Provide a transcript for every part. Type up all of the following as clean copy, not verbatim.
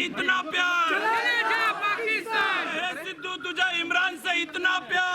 इतना प्यार, चले जा पाकिस्तान। हे सिद्धू तुझ्या इम्रान से इतना प्यार।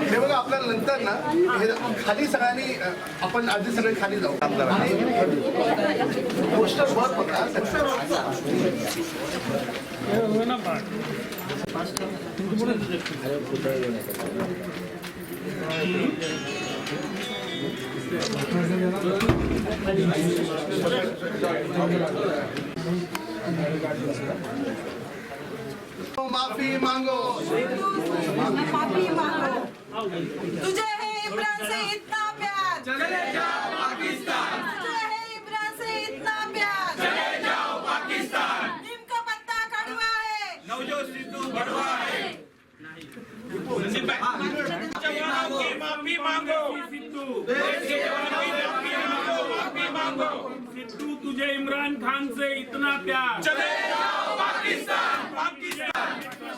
हे बघा आपल्याला नंतर ना हे खाली सगळ्यांनी आपण आधी सगळे खाली जाऊ आणि पोस्टर वर बघा माफी मांगो, माफी मांगो। तुझे है इमरान से इतना प्यार, चले जाओ पाकिस्तान। तुझे है इमरान से इतना प्यार, चले जाओ पाकिस्तान। नीम का पत्ता कड़वा है, नवजोत सिद्धू बड़वा है। जवानों की माफी मांगो, सिद्धू देश के जवानों की माफी मांगो, माफी मांगो। सिद्धू तुझे इमरान खान से इतना प्यार, चले जाओ पाकिस्तान, पाकिस्तान।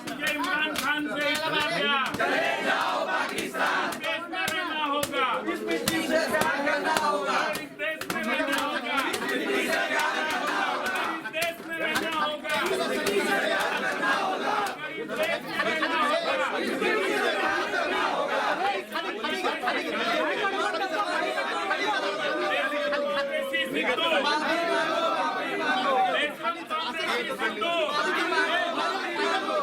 तुझे इमरान खान से इतना प्यार, चले जाओ पाकिस्तान। देश में रहना होगा, इस मिट्टी से प्यार करना होगा, इस देश में रहना होगा, इस मिट्टी से प्यार करना होगा, इस देश में रहना होगा, इस मिट्टी से प्यार करना होगा, इस देश में रहना होगा। इस मिट्टी से प्यार करना होगा। कांग्रेसी सिद्धू,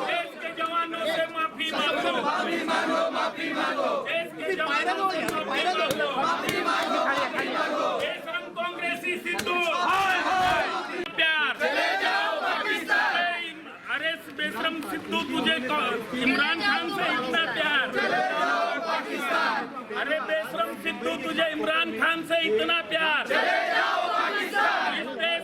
देश के जवानों से माफी मांगो, माफी मांगो, माफी मांगो, देश के जवानों से माफी मांगो, माफी मांगो, माफी मांगो। बेशरम कांग्रेसी सिद्धू प्यार, चले जाओ पाकिस्तान। अरे बेशरम सिद्धू तुझे इमरान खान से इतना प्यार, चले जाओ पाकिस्तान। अरे बेशरम सिद्धू तुझे इमरान खान से इतना प्यार, चले जाओ पाकिस्तान। इस देश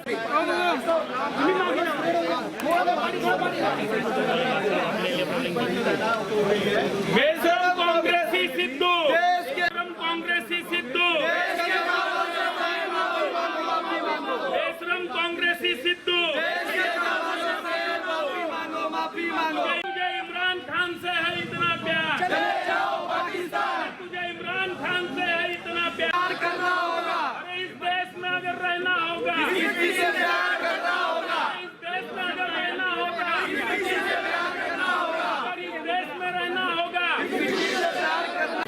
बेशरम कांग्रेसी सिद्धू, बेशरम कांग्रेसी सिद्धू, बेशरम कांग्रेसी सिद्धू, तुझे इमरान खान से है इतना प्यार, चले जाओ पाकिस्तान। तुझे इमरान खान से है इतना प्यार करना होगा, अरे इस देश में अगर रहना होगा, इस मिट्टी से प्यार करना होगा, इस देश में अगर रहना होगा, इस मिट्टी से प्यार करना होगा, अगर इस देश में रहना होगा, इस मिट्टी से प्यार करना।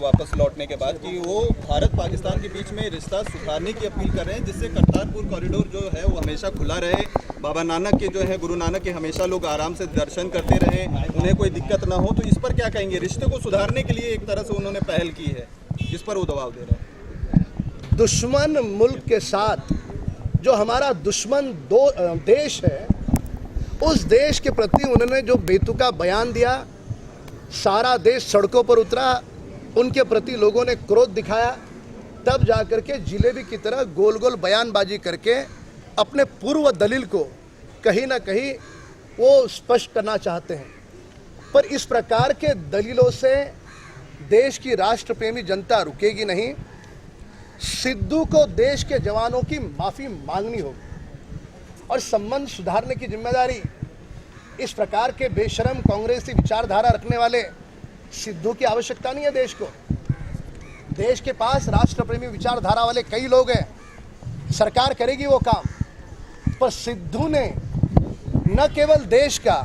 वापस लौटने के बाद कि वो भारत पाकिस्तान के बीच में रिश्ता सुधारने की अपील कर रहे हैं, जिससे करतारपुर कॉरिडोर जो है वो हमेशा खुला रहे, बाबा नानक के जो है गुरु नानक के हमेशा लोग आराम से दर्शन करते रहें, उन्हें कोई दिक्कत ना हो। तो इस पर क्या कहेंगे? रिश्ते को सुधारने के लिए एक तरह से उन्होंने पहल की है, जिस पर वो दबाव दे रहे हैं। दुश्मन मुल्क के साथ जो हमारा दुश्मन देश है, उस देश के प्रति उन्होंने जो बेतुका बयान दिया, सारा देश सड़कों पर उतरा, उनके प्रति लोगों ने क्रोध दिखाया, तब जाकर के जिलेबी की तरह गोल गोल बयानबाजी करके अपने पूर्व दलील को कहीं ना कहीं वो स्पष्ट करना चाहते हैं। पर इस प्रकार के दलीलों से देश की राष्ट्रप्रेमी जनता रुकेगी नहीं। सिद्धू को देश के जवानों की माफ़ी मांगनी होगी और संबंध सुधारने की जिम्मेदारी इस प्रकार के बेशरम कांग्रेसी विचारधारा रखने वाले सिद्धू की आवश्यकता नहीं है। देश को, देश के पास राष्ट्रप्रेमी विचारधारा वाले कई लोग हैं, सरकार करेगी वो काम। पर सिद्धू ने न केवल देश का,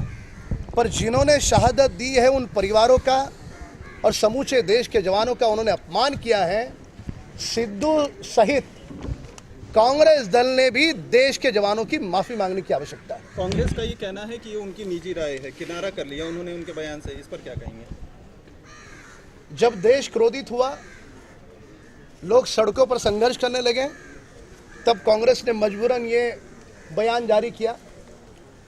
पर जिन्होंने शहादत दी है उन परिवारों का और समूचे देश के जवानों का उन्होंने अपमान किया है। सिद्धू सहित कांग्रेस दल ने भी देश के जवानों की माफी मांगने की आवश्यकता है। कांग्रेस का ये कहना है कि ये उनकी निजी राय है, किनारा कर लिया उन्होंने उनके बयान से, इस पर क्या कहेंगे? जब देश क्रोधित हुआ, लोग सड़कों पर संघर्ष करने लगे, तब कांग्रेस ने मजबूरन ये बयान जारी किया।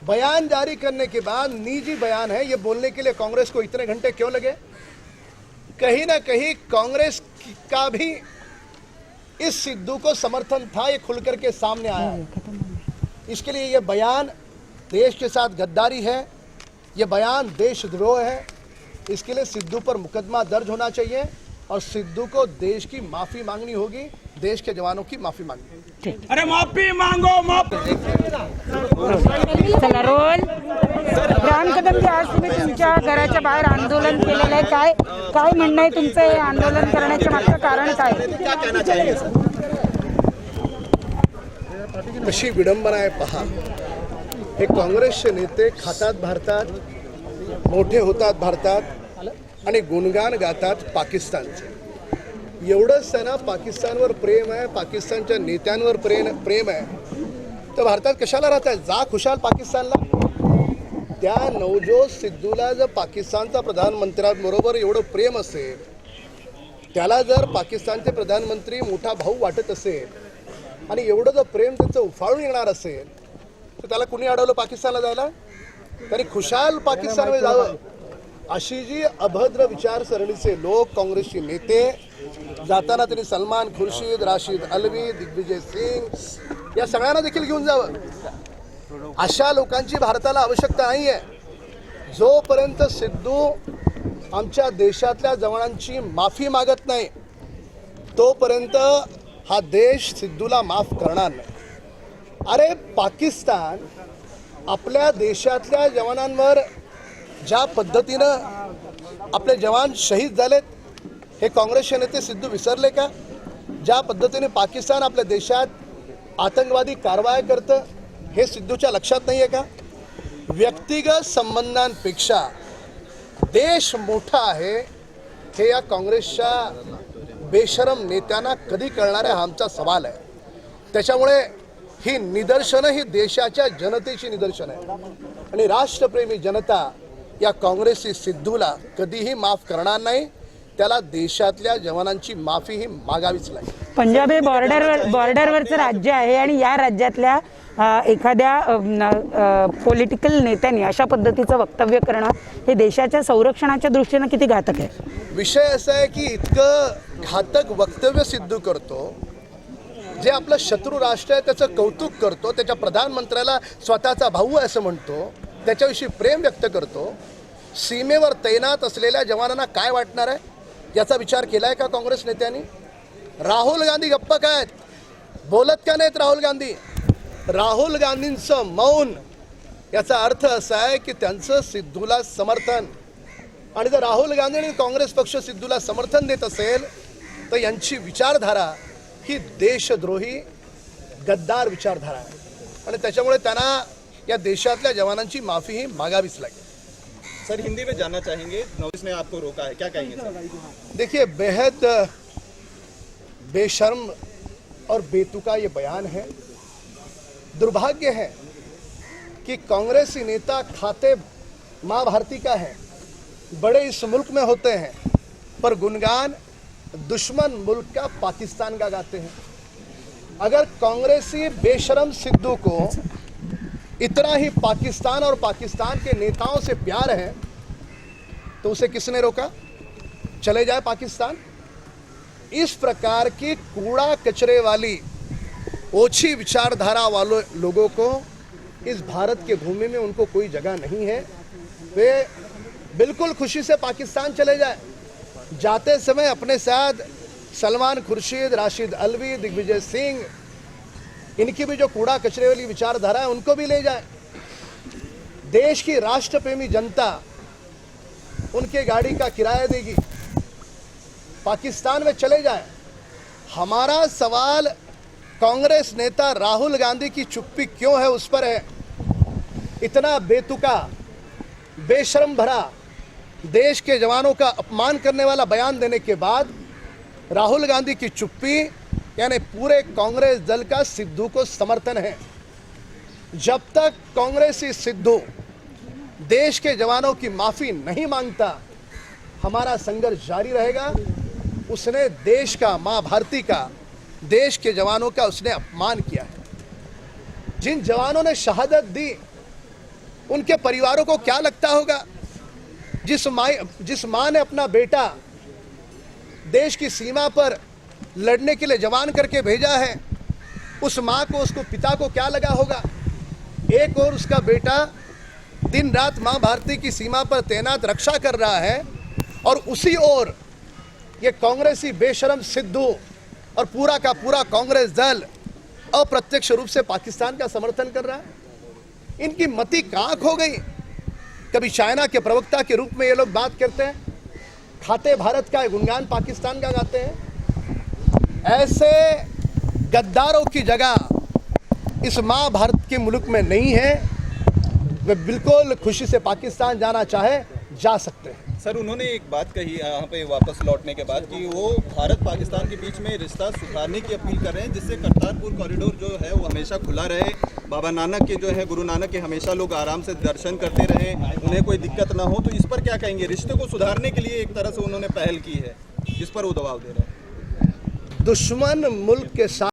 बयान जारी करने के बाद निजी बयान है ये बोलने के लिए कांग्रेस को इतने घंटे क्यों लगे? कहीं ना कहीं कांग्रेस का भी इस सिद्धू को समर्थन था, ये खुल करके सामने आया है। इसके लिए ये बयान देश के साथ गद्दारी है, ये बयान देशद्रोह है। इसके लिए सिद्धू पर मुकदमा दर्ज होना चाहिए और सिद्धू को देश की माफी मांगनी होगी, देश के जवानों की माफी मांगनी होगी। अरे माफी मांगो, माफी। चला रोल. राम कदम, आज तुम्ही तुमच्या घराच्या बाहेर आंदोलन केलेलं आहे, काय म्हणणं आहे तुमचं? हे आंदोलन करण्याचे मागचं कारण काय? क्या कहना चाहिए सर? कशी विडंबना आहे पहा. हे काँग्रेसचे नेते खातात भारतात, मोठे होतात भारतात आणि गुणगान गातात पाकिस्तानचे. एवढंच त्यांना पाकिस्तानवर प्रेम आहे, पाकिस्तानच्या नेत्यांवर प्रेम आहे, तर भारतात कशाला राहतात? जा खुशाल पाकिस्तानला. त्या नवजोत सिद्धूला जर पाकिस्तानचा प्रधानमंत्र्यांबरोबर एवढं प्रेम असेल, त्याला जर पाकिस्तानचे प्रधानमंत्री मोठा भाऊ वाटत असेल आणि एवढं जर प्रेम त्यांचं उफाळून येणार असेल, तर त्याला कुणी अडवलं पाकिस्तानला जायला? तरी खुशाल पाकिस्तानमध्ये जावं. अशी जी अभद्र विचारसरणीचे लोक, काँग्रेसचे नेते, जाताना त्यांनी सलमान खुर्शीद, राशिद अल्वी, दिग्विजय सिंग या सगळ्यांना देखील घेऊन जावं. अशा लोकांची भारताला आवश्यकता नाही आहे. जोपर्यंत सिद्धू आमच्या देशातल्या जवानांची माफी मागत नाही, तोपर्यंत हा देश सिद्धूला माफ करणार नाही. अरे पाकिस्तान आपल्या देशातल्या जवानांवर ज्या पद्धतीनं आपले जवान शहीद झालेत, हे काँग्रेसचे नेते सिद्धू विसरले का? ज्या पद्धतीने पाकिस्तान आपल्या देशात आतंकवादी कारवाया करतं, हे सिद्धूच्या लक्षात नाही आहे का? व्यक्तिगत संबंधांपेक्षा देश मोठा आहे हे या काँग्रेसच्या बेशरम नेत्यांना कधी कळणार आहे हा आमचा सवाल आहे. त्याच्यामुळे ही निदर्शनं ही देशाच्या जनतेची निदर्शन आहे आणि राष्ट्रप्रेमी जनता या काँग्रेसी सिद्धूला कधीही माफ करणार नाही. त्याला देशातल्या जवानांची माफी ही मागावीच लागेल. पंजाब हे बॉर्डरवरचं राज्य आहे आणि या राज्यातल्या एखाद्या पॉलिटिकल नेत्यांनी अशा पद्धतीचं वक्तव्य करणं हे देशाच्या संरक्षणाच्या दृष्टीनं किती घातक आहे? विषय असा आहे की इतकं घातक वक्तव्य सिद्धू करतो, जे आपलं शत्रू राष्ट्र आहे त्याचं कौतुक करतो, त्याच्या प्रधानमंत्र्याला स्वतःचा भाऊ आहे असं म्हणतो, त्याच्याविषयी प्रेम व्यक्त करतो. सीमेवर तैनात असलेल्या जवानांना काय वाटणार आहे याचा विचार केला आहे का काँग्रेस नेत्यांनी? राहुल गांधी गप्प काय आहेत? बोलत का नाहीत राहुल गांधी? राहुल गांधींचं मौन याचा अर्थ असा आहे की त्यांचं सिद्धूला समर्थन. आणि जर राहुल गांधी आणि काँग्रेस पक्ष सिद्धूला समर्थन देत असेल तर यांची विचारधारा ही देशद्रोही गद्दार विचारधारा आहे आणि त्याच्यामुळे त्यांना या देशातल्या जवानांची माफी ही मागावीच लागेल. सर हिंदी में जानना चाहेंगे, नोटिस ने आपको रोका है, क्या कहेंगे सर? देखिए, बेहद बेशर्म और बेतुका ये बयान है। दुर्भाग्य है कि कांग्रेसी नेता खाते माँ भारती का है, बड़े इस मुल्क में होते हैं, पर गुणगान दुश्मन मुल्क का पाकिस्तान का गाते हैं। अगर कांग्रेसी बेशरम सिद्धू को इतना ही पाकिस्तान और पाकिस्तान के नेताओं से प्यार है तो उसे किसने रोका? चले जाए पाकिस्तान। इस प्रकार की कूड़ा कचरे वाली ओछी विचारधारा वाले लोगों को इस भारत के भूमि में उनको कोई जगह नहीं है। वे बिल्कुल खुशी से पाकिस्तान चले जाए। जाते समय अपने साथ सलमान खुर्शीद, राशिद अलवी, दिग्विजय सिंह, इनकी भी जो कूड़ा कचरे वाली विचारधारा है उनको भी ले जाए। देश की राष्ट्र प्रेमी जनता उनके गाड़ी का किराया देगी, पाकिस्तान में चले जाए। हमारा सवाल कांग्रेस नेता राहुल गांधी की चुप्पी क्यों है उस पर है। इतना बेतुका, बेशर्म भरा, देश के जवानों का अपमान करने वाला बयान देने के बाद राहुल गांधी की चुप्पी, यानी पूरे कांग्रेस दल का सिद्धू को समर्थन है। जब तक कांग्रेसी सिद्धू देश के जवानों की माफी नहीं मांगता, हमारा संघर्ष जारी रहेगा। उसने देश का, मां भारती का, देश के जवानों का उसने अपमान किया है। जिन जवानों ने शहादत दी उनके परिवारों को क्या लगता होगा? जिस मां ने अपना बेटा देश की सीमा पर लड़ने के लिए जवान करके भेजा है, उस मां को, उसको पिता को क्या लगा होगा? एक और उसका बेटा दिन रात मां भारती की सीमा पर तैनात रक्षा कर रहा है और उसी ओर ये कांग्रेसी बेशरम सिद्धू और पूरा का पूरा कांग्रेस दल अप्रत्यक्ष रूप से पाकिस्तान का समर्थन कर रहा है। इनकी मति कहाँ खो गई? कभी चाइना के प्रवक्ता के रूप में ये लोग बात करते हैं, खाते भारत का गुणगान पाकिस्तान का गाते हैं। ऐसे गद्दारों की जगह इस माँ भारत के मुल्क में नहीं है। वे बिल्कुल खुशी से पाकिस्तान जाना चाहे जा सकते हैं। सर उन्होंने एक बात कही यहाँ पे वापस लौटने के बाद कि वो भारत पाकिस्तान के बीच में रिश्ता सुधारने की अपील कर रहे हैं, जिससे करतारपुर कॉरिडोर जो है वो हमेशा खुला रहे, बाबा नानक के जो है, गुरु नानक के हमेशा लोग आराम से दर्शन करते रहें, उन्हें कोई दिक्कत ना हो। तो इस पर क्या कहेंगे? रिश्ते को सुधारने के लिए एक तरह से उन्होंने पहल की है, जिस पर वो दबाव दे रहे हैं। दुश्मन मुल्क के साथ